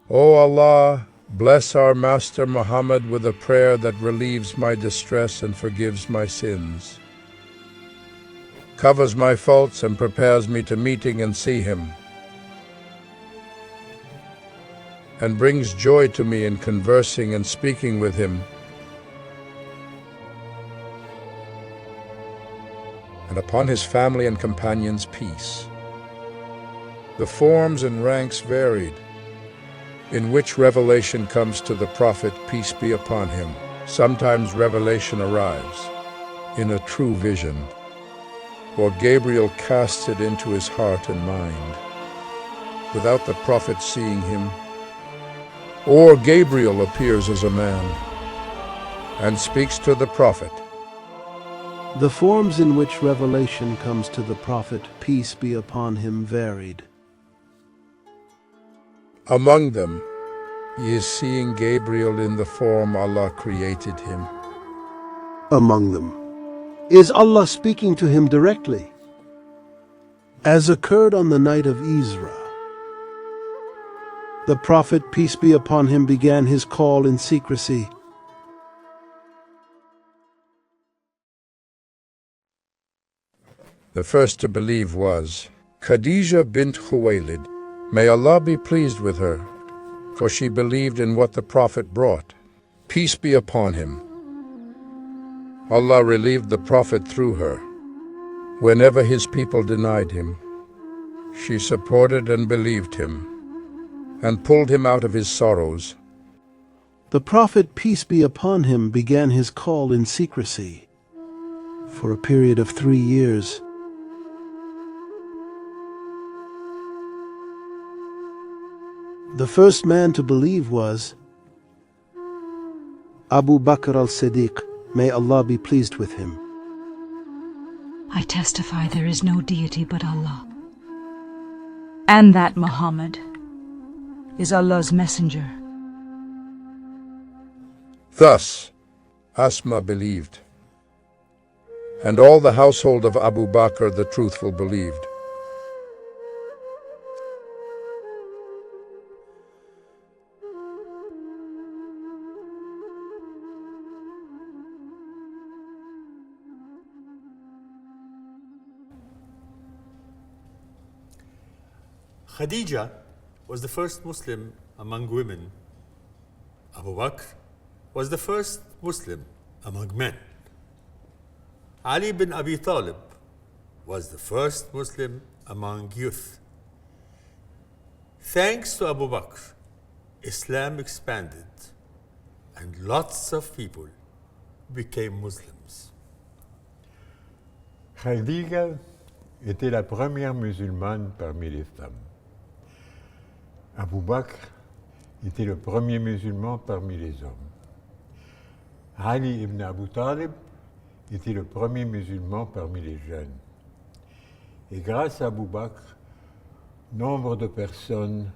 O Allah, bless our Master Muhammad with a prayer that relieves my distress and forgives my sins, covers my faults and prepares me to meeting and see him, and brings joy to me in conversing and speaking with him, and upon his family and companions peace. The forms and ranks varied, in which revelation comes to the Prophet, peace be upon him. Sometimes revelation arrives in a true vision, or Gabriel casts it into his heart and mind, without the Prophet seeing him, or Gabriel appears as a man and speaks to the Prophet. The forms in which revelation comes to the Prophet, peace be upon him, varied. Among them, he is seeing Gabriel in the form Allah created him. Among them, is Allah speaking to him directly, as occurred on the night of Isra. The Prophet, peace be upon him, began his call in secrecy. The first to believe was Khadija bint Khuwaylid. May Allah be pleased with her, for she believed in what the Prophet brought. Peace be upon him. Allah relieved the Prophet through her. Whenever his people denied him, she supported and believed him, and pulled him out of his sorrows. The Prophet, peace be upon him, began his call in secrecy for a period of 3 years. The first man to believe was Abu Bakr al-Siddiq, may Allah be pleased with him. I testify there is no deity but Allah, and that Muhammad is Allah's messenger. Thus, Asma believed, and all the household of Abu Bakr the truthful believed. Khadija was the first Muslim among women. Abu Bakr was the first Muslim among men. Ali bin Abi Talib was the first Muslim among youth. Thanks to Abu Bakr, Islam expanded and lots of people became Muslims. Khadija était la première musulmane parmi les femmes. Abu Bakr était le premier musulman parmi les hommes. Ali ibn Abu Talib était le premier musulman parmi les jeunes. Et grâce à Abu Bakr, nombre de personnes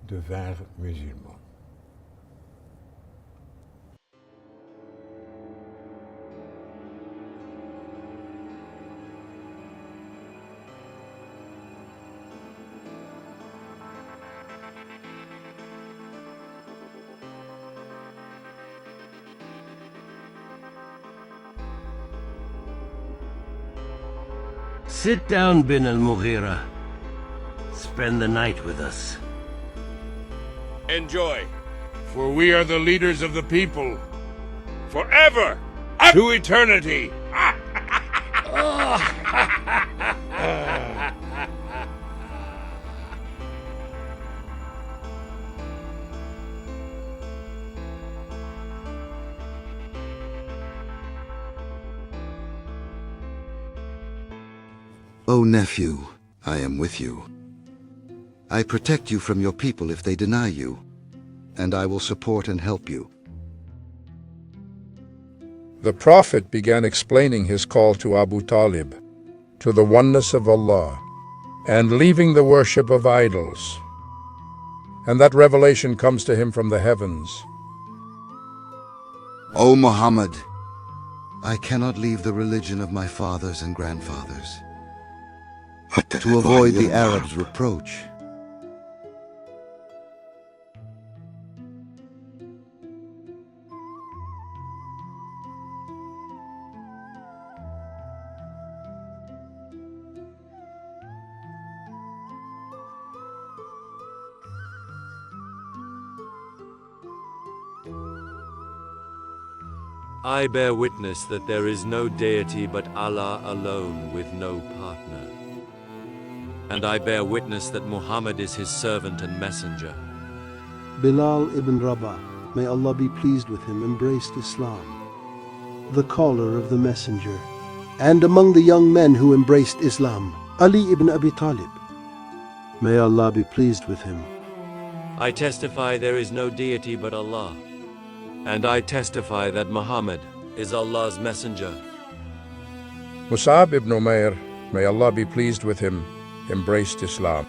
devinrent musulmans. Sit down, bin al-Mughira. Spend the night with us. Enjoy, for we are the leaders of the people. Forever! To eternity! O nephew, I am with you. I protect you from your people if they deny you, and I will support and help you. The Prophet began explaining his call to Abu Talib, to the oneness of Allah, and leaving the worship of idols. And that revelation comes to him from the heavens. O Muhammad, I cannot leave the religion of my fathers and grandfathers, to avoid the Arabs' reproach. I bear witness that there is no deity but Allah alone with no partner. And I bear witness that Muhammad is his servant and messenger. Bilal ibn Rabah, may Allah be pleased with him, embraced Islam, the caller of the messenger. And among the young men who embraced Islam, Ali ibn Abi Talib, may Allah be pleased with him. I testify there is no deity but Allah. And I testify that Muhammad is Allah's messenger. Mus'ab ibn Umair, may Allah be pleased with him, embraced Islam.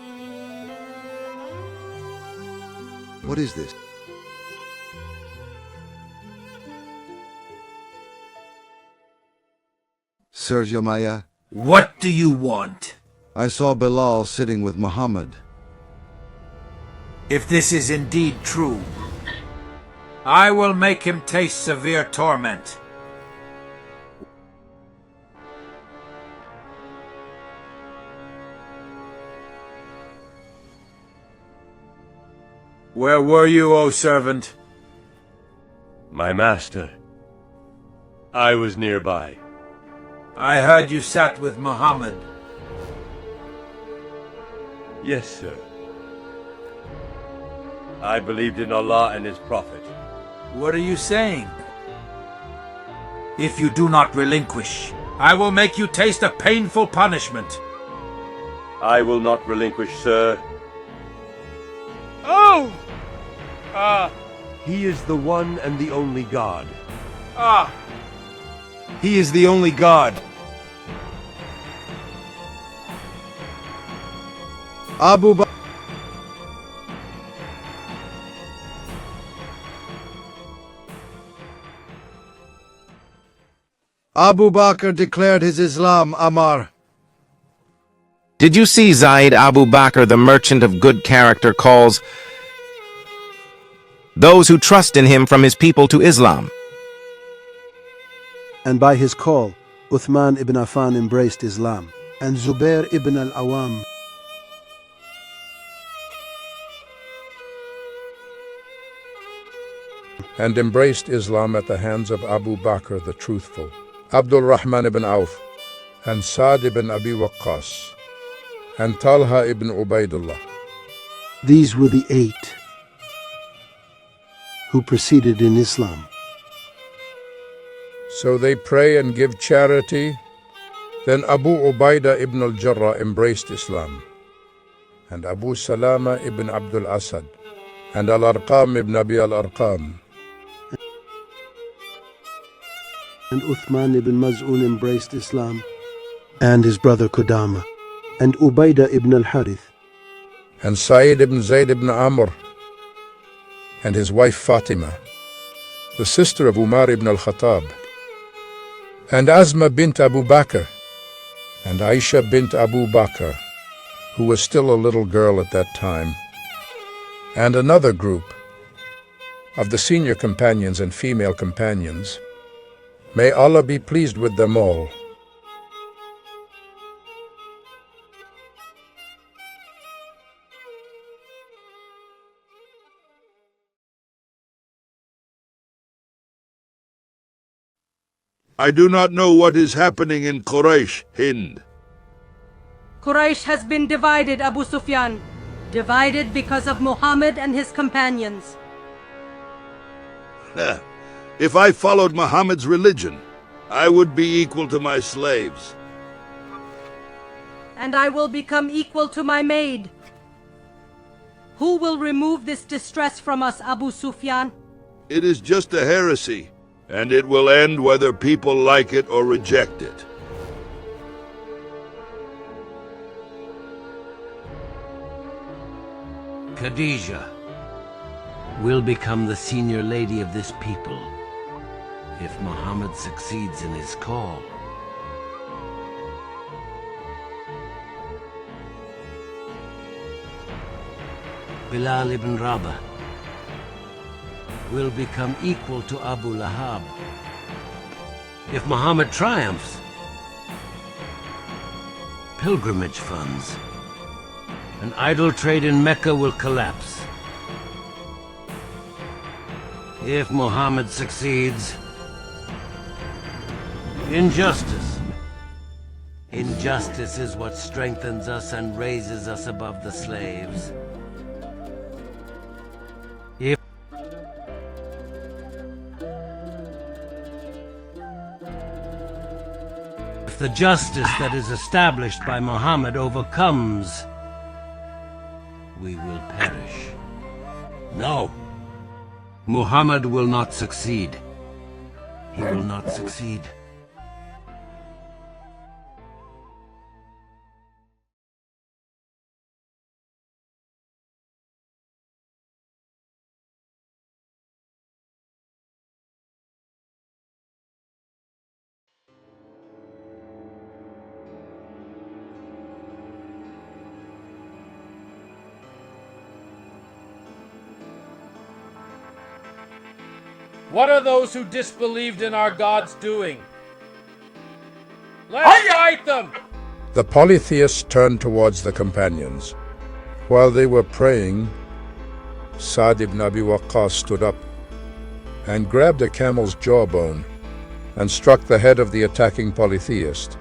What is this? Sir Jamaya, What do you want? I saw Bilal sitting with Muhammad. If this is indeed true, I will make him taste severe torment. Where were you, O servant? My master, I was nearby. I heard you sat with Muhammad. Yes, sir. I believed in Allah and His Prophet. What are you saying? If you do not relinquish, I will make you taste a painful punishment. I will not relinquish, sir. Oh! He is the one and the only God. He is the only God. Abu Bakr. Abu Bakr declared his Islam, Ammar. Did you see Zaid Abu Bakr, the merchant of good character, calls those who trust in him from his people to Islam? And by his call, Uthman ibn Affan embraced Islam, and Zubair ibn al-Awam. And embraced Islam at the hands of Abu Bakr the Truthful, Abdul Rahman ibn Auf, and Sa'd ibn Abi Waqqas, and Talha ibn Ubaidullah. These were the 8 who proceeded in Islam. So they pray and give charity. Then Abu Ubaidah ibn al-Jarrah embraced Islam, and Abu Salama ibn Abdul Asad, and Al-Arqam ibn Abi al-Arqam, And Uthman ibn Maz'un embraced Islam, and his brother Qudama, and Ubaidah ibn al-Harith, and Sa'id ibn Zayd ibn Amr, and his wife Fatima, the sister of Umar ibn al-Khattab, and Asma bint Abu Bakr, and Aisha bint Abu Bakr, who was still a little girl at that time, and another group of the senior companions and female companions. May Allah be pleased with them all. I do not know what is happening in Quraysh, Hind. Quraysh has been divided, Abu Sufyan. Divided because of Muhammad and his companions. If I followed Muhammad's religion, I would be equal to my slaves. And I will become equal to my maid. Who will remove this distress from us, Abu Sufyan? It is just a heresy, and it will end whether people like it or reject it. Khadijah will become the senior lady of this people if Muhammad succeeds in his call. Bilal ibn Rabah will become equal to Abu Lahab if Muhammad triumphs. Pilgrimage funds and idle trade in Mecca will collapse. If Muhammad succeeds, Injustice. Injustice is what strengthens us and raises us above the slaves. If the justice that is established by Muhammad overcomes, we will perish. No. Muhammad will not succeed. He will not succeed. What are those who disbelieved in our God's doing? Let's fight them! The polytheists turned towards the companions. While they were praying, Sa'd ibn Abi Waqqas stood up and grabbed a camel's jawbone and struck the head of the attacking polytheist.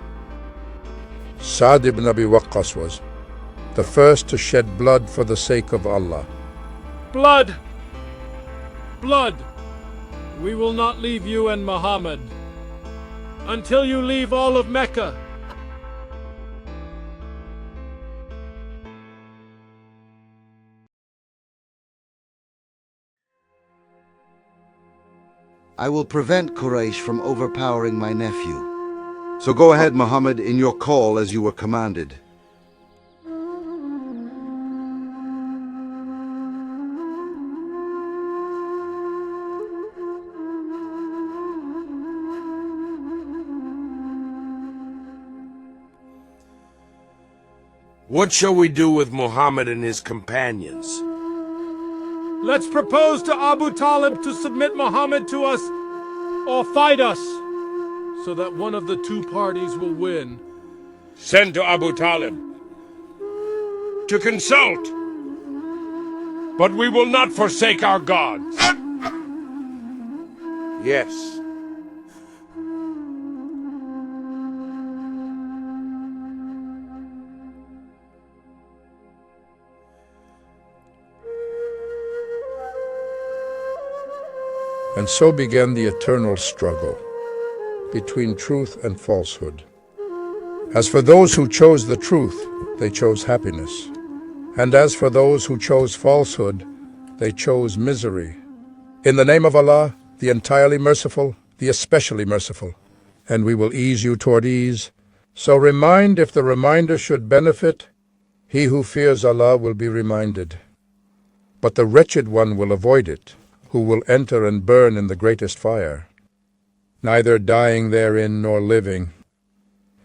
Sa'd ibn Abi Waqqas was the first to shed blood for the sake of Allah. Blood! Blood! We will not leave you and Muhammad until you leave all of Mecca. I will prevent Quraysh from overpowering my nephew. So go ahead, Muhammad, in your call as you were commanded. What shall we do with Muhammad and his companions? Let's propose to Abu Talib to submit Muhammad to us or fight us, so that one of the two parties will win. Send to Abu Talib to consult, but we will not forsake our gods. Yes. And so began the eternal struggle between truth and falsehood. As for those who chose the truth, they chose happiness. And as for those who chose falsehood, they chose misery. In the name of Allah, the entirely merciful, the especially merciful, and we will ease you toward ease. So remind if the reminder should benefit. He who fears Allah will be reminded. But the wretched one will avoid it, who will enter and burn in the greatest fire, neither dying therein nor living.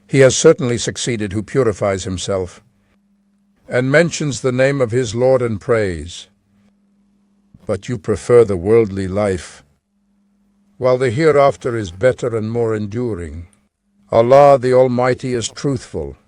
He has certainly succeeded who purifies himself, and mentions the name of his Lord in praise. But you prefer the worldly life, while the hereafter is better and more enduring. Allah the Almighty is truthful.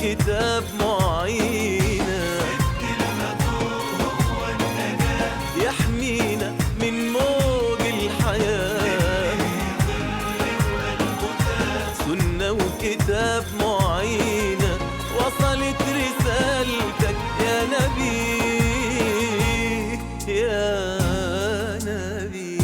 كتاب معينة يحمينا من موج الحياة سنة وكتاب معين يا نبي.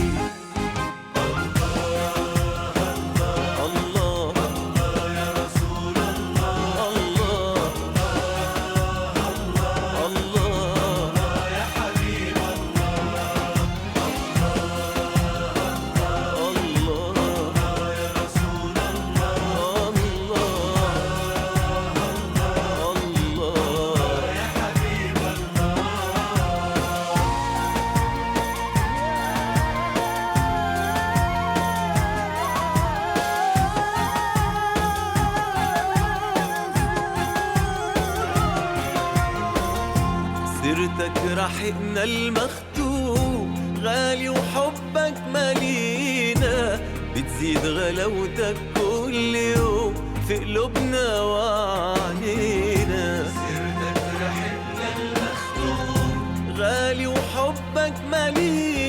سيرتك رحقنا المختوم غالي وحبك مالينا، بتزيد غلاوتك كل يوم في قلوبنا وعنينا. سيرتك رحقنا المختوم غالي وحبك مالينا،